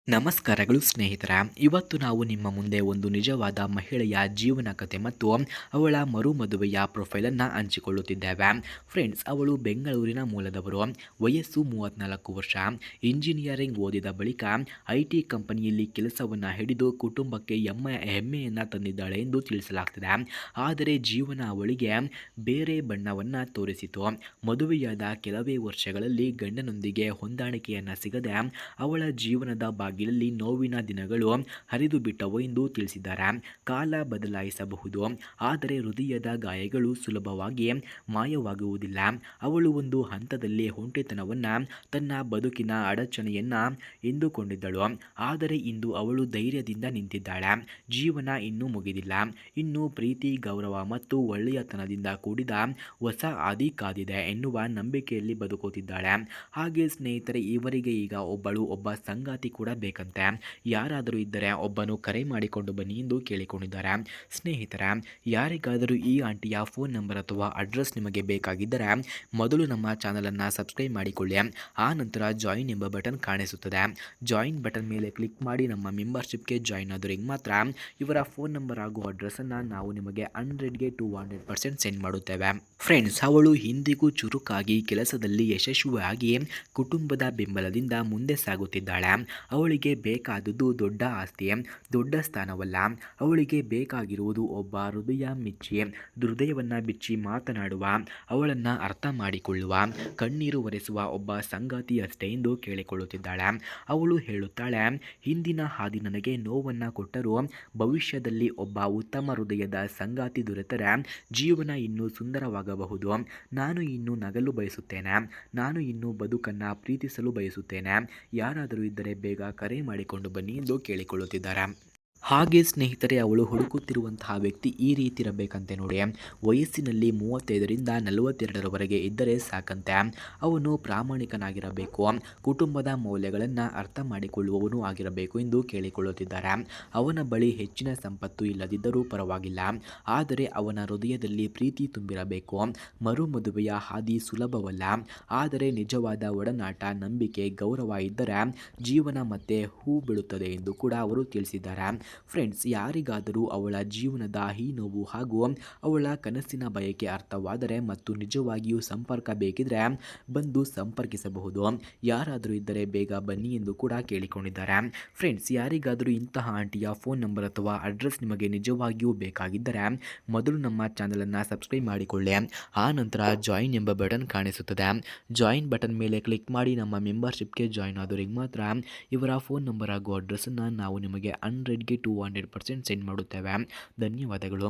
ನಮಸ್ಕಾರಗಳು ಸ್ನೇಹಿತರ. ಇವತ್ತು ನಾವು ನಿಮ್ಮ ಮುಂದೆ ಒಂದು ನಿಜವಾದ ಮಹಿಳೆಯ ಜೀವನ ಕಥೆ ಮತ್ತು ಅವಳ ಮರುಮದುವೆಯ ಪ್ರೊಫೈಲನ್ನು ಹಂಚಿಕೊಳ್ಳುತ್ತಿದ್ದೇವೆ. ಫ್ರೆಂಡ್ಸ್, ಅವಳು ಬೆಂಗಳೂರಿನ ಮೂಲದವರು. ವಯಸ್ಸು 34 ವರ್ಷ. ಇಂಜಿನಿಯರಿಂಗ್ ಓದಿದ ಬಳಿಕ IT ಕಂಪನಿಯಲ್ಲಿ ಕೆಲಸವನ್ನು ಹಿಡಿದು ಕುಟುಂಬಕ್ಕೆ ಹೆಮ್ಮೆಯನ್ನು ತಂದಿದ್ದಾಳೆ ಎಂದು ತಿಳಿಸಲಾಗ್ತಿದೆ. ಆದರೆ ಜೀವನ ಅವಳಿಗೆ ಬೇರೆ ಬಣ್ಣವನ್ನು ತೋರಿಸಿತು. ಮದುವೆಯಾದ ಕೆಲವೇ ವರ್ಷಗಳಲ್ಲಿ ಗಂಡನೊಂದಿಗೆ ಹೊಂದಾಣಿಕೆಯನ್ನು ಸಿಗದೆ ಅವಳ ಜೀವನದ ಬಾಗಿಲಲ್ಲಿ ನೋವಿನ ದಿನಗಳು ಹರಿದು ಬಿಟ್ಟವು ಎಂದು ತಿಳಿಸಿದ್ದಾರೆ. ಕಾಲ ಬದಲಾಯಿಸಬಹುದು, ಆದರೆ ಹೃದಯದ ಗಾಯಗಳು ಸುಲಭವಾಗಿ ಮಾಯವಾಗುವುದಿಲ್ಲ. ಅವಳು ಒಂದು ಹಂತದಲ್ಲಿ ಒಂಟಿತನವನ್ನು ತನ್ನ ಬದುಕಿನ ಅಡಚಣೆಯನ್ನ ಎಂದುಕೊಂಡಿದ್ದಳು. ಆದರೆ ಇಂದು ಅವಳು ಧೈರ್ಯದಿಂದ ನಿಂತಿದ್ದಾಳೆ. ಜೀವನ ಇನ್ನೂ ಮುಗಿದಿಲ್ಲ. ಇನ್ನು ಪ್ರೀತಿ, ಗೌರವ ಮತ್ತು ಒಳ್ಳೆಯತನದಿಂದ ಕೂಡಿದ ಹೊಸ ಹಾದಿ ಕಾದಿದೆ ಎನ್ನುವ ನಂಬಿಕೆಯಲ್ಲಿ ಬದುಕುತ್ತಿದ್ದಾಳೆ. ಹಾಗೆ ಸ್ನೇಹಿತರೆ, ಇವರಿಗೆ ಈಗ ಒಬ್ಬ ಸಂಗಾತಿ ಕೂಡ ಬೇಕಂತೆ. ಯಾರಾದರೂ ಇದ್ದರೆ ಒಬ್ಬನು ಕರೆ ಮಾಡಿಕೊಂಡು ಬನ್ನಿ ಎಂದು ಕೇಳಿಕೊಂಡಿದ್ದಾರೆ. ಸ್ನೇಹಿತರ, ಯಾರಿಗಾದರೂ ಈ ಆಂಟಿಯ ಫೋನ್ ನಂಬರ್ ಅಥವಾ ಅಡ್ರೆಸ್ ನಿಮಗೆ ಬೇಕಾಗಿದ್ದರೆ ಮೊದಲು ನಮ್ಮ ಚಾನಲನ್ನು ಸಬ್ಸ್ಕ್ರೈಬ್ ಮಾಡಿಕೊಳ್ಳಿ. ಆ ನಂತರ ಜಾಯಿನ್ ಎಂಬ ಬಟನ್ ಕಾಣಿಸುತ್ತದೆ. ಜಾಯಿನ್ ಬಟನ್ ಮೇಲೆ ಕ್ಲಿಕ್ ಮಾಡಿ ನಮ್ಮ ಮೆಂಬರ್ಶಿಪ್ಗೆ ಜಾಯಿನ್ ಆದವರಿಗೆ ಮಾತ್ರ ಇವರ ಫೋನ್ ನಂಬರ್ ಹಾಗೂ ಅಡ್ರೆಸ್ಸನ್ನು ನಾವು ನಿಮಗೆ 100ಗೆ 200% ಸೆಂಡ್ ಮಾಡುತ್ತೇವೆ. ಫ್ರೆಂಡ್ಸ್, ಅವಳು ಇಂದಿಗೂ ಚುರುಕಾಗಿ ಕೆಲಸದಲ್ಲಿ ಯಶಸ್ವಿಯಾಗಿ ಕುಟುಂಬದ ಬೆಂಬಲದಿಂದ ಮುಂದೆ ಸಾಗುತ್ತಿದ್ದಾಳೆ. ಅವಳಿಗೆ ಬೇಕಾದುದು ದೊಡ್ಡ ಆಸ್ತಿ, ದೊಡ್ಡ ಸ್ಥಾನವಲ್ಲ. ಅವಳಿಗೆ ಬೇಕಾಗಿರುವುದು ಒಬ್ಬ ಹೃದಯವನ್ನು ಬಿಚ್ಚಿ ಮಾತನಾಡುವ, ಅವಳನ್ನು ಅರ್ಥ ಮಾಡಿಕೊಳ್ಳುವ, ಕಣ್ಣೀರು ಒರೆಸುವ ಒಬ್ಬ ಸಂಗಾತಿ ಅಷ್ಟೇ ಎಂದು ಕೇಳಿಕೊಳ್ಳುತ್ತಿದ್ದಾಳೆ. ಅವಳು ಹೇಳುತ್ತಾಳೆ, ಹಿಂದಿನ ಹಾದಿ ನನಗೆ ನೋವನ್ನು ಕೊಟ್ಟರೂ ಭವಿಷ್ಯದಲ್ಲಿ ಒಬ್ಬ ಉತ್ತಮ ಹೃದಯದ ಸಂಗಾತಿ ದೊರೆತರೆ ಜೀವನ ಇನ್ನೂ ಸುಂದರವಾಗಬಹುದು. ನಾನು ಇನ್ನೂ ನಗಲು ಬಯಸುತ್ತೇನೆ. ನಾನು ಇನ್ನೂ ಬದುಕನ್ನು ಪ್ರೀತಿಸಲು ಬಯಸುತ್ತೇನೆ. ಯಾರಾದರೂ ಇದ್ದರೆ ಬೇಗ ಕರೆ ಮಾಡಿಕೊಂಡು ಬನ್ನಿ ಎಂದು ಕೇಳಿಕೊಳ್ಳುತ್ತಿದ್ದಾರೆ. ಹಾಗೆ ಸ್ನೇಹಿತರೆ, ಅವಳು ಹುಡುಕುತ್ತಿರುವಂತಹ ವ್ಯಕ್ತಿ ಈ ರೀತಿ ಇರಬೇಕಂತೆ ನೋಡಿ. ವಯಸ್ಸಿನಲ್ಲಿ 35ರಿಂದ 42ರವರೆಗೆ ಇದ್ದರೆ ಸಾಕಂತೆ. ಅವನು ಪ್ರಾಮಾಣಿಕನಾಗಿರಬೇಕು, ಕುಟುಂಬದ ಮೌಲ್ಯಗಳನ್ನು ಅರ್ಥ ಮಾಡಿಕೊಳ್ಳುವವನು ಆಗಿರಬೇಕು ಎಂದು ಕೇಳಿಕೊಳ್ಳುತ್ತಿದ್ದಾರೆ. ಅವನ ಬಳಿ ಹೆಚ್ಚಿನ ಸಂಪತ್ತು ಇಲ್ಲದಿದ್ದರೂ ಪರವಾಗಿಲ್ಲ, ಆದರೆ ಅವನ ಹೃದಯದಲ್ಲಿ ಪ್ರೀತಿ ತುಂಬಿರಬೇಕು. ಮರುಮದುವೆಯ ಹಾದಿ ಸುಲಭವಲ್ಲ, ಆದರೆ ನಿಜವಾದ ಒಡನಾಟ, ನಂಬಿಕೆ, ಗೌರವ ಇದ್ದರೆ ಜೀವನ ಮತ್ತೆ ಹೂ ಬಿಡುತ್ತದೆ ಎಂದು ಕೂಡ ಅವರು ತಿಳಿಸಿದ್ದಾರೆ. ಫ್ರೆಂಡ್ಸ್, ಯಾರಿಗಾದರೂ ಅವಳ ಜೀವನದ ಈ ನೋವು ಹಾಗೂ ಅವಳ ಕನಸಿನ ಬಯಕೆ ಅರ್ಥವಾದರೆ ಮತ್ತು ನಿಜವಾಗಿಯೂ ಸಂಪರ್ಕ ಬೇಕಿದ್ರೆ ಬಂದು ಸಂಪರ್ಕಿಸಬಹುದು. ಯಾರಾದರೂ ಇದ್ದರೆ ಬೇಗ ಬನ್ನಿ ಎಂದು ಕೂಡ ಕೇಳಿಕೊಂಡಿದ್ದಾರೆ. ಫ್ರೆಂಡ್ಸ್, ಯಾರಿಗಾದರೂ ಇಂತಹ ಆಂಟಿಯ ಫೋನ್ ನಂಬರ್ ಅಥವಾ ಅಡ್ರೆಸ್ ನಿಮಗೆ ನಿಜವಾಗಿಯೂ ಬೇಕಾಗಿದ್ದರೆ ಮೊದಲು ನಮ್ಮ ಚಾನಲನ್ನು ಸಬ್ಸ್ಕ್ರೈಬ್ ಮಾಡಿಕೊಳ್ಳಿ. ಆ ನಂತರ ಜಾಯಿನ್ ಎಂಬ ಬಟನ್ ಕಾಣಿಸುತ್ತದೆ. ಜಾಯಿನ್ ಬಟನ್ ಮೇಲೆ ಕ್ಲಿಕ್ ಮಾಡಿ ನಮ್ಮ ಮೆಂಬರ್ಶಿಪ್ಗೆ ಜಾಯಿನ್ ಆದವರಿಗೆ ಮಾತ್ರ ಇವರ ಫೋನ್ ನಂಬರ್ ಹಾಗೂ ಅಡ್ರೆಸ್ಸನ್ನು ನಾವು ನಿಮಗೆ 100ಗೆ 200% ಸೆಂಡ್ ಮಾಡುತ್ತೇವೆ. ಧನ್ಯವಾದಗಳು.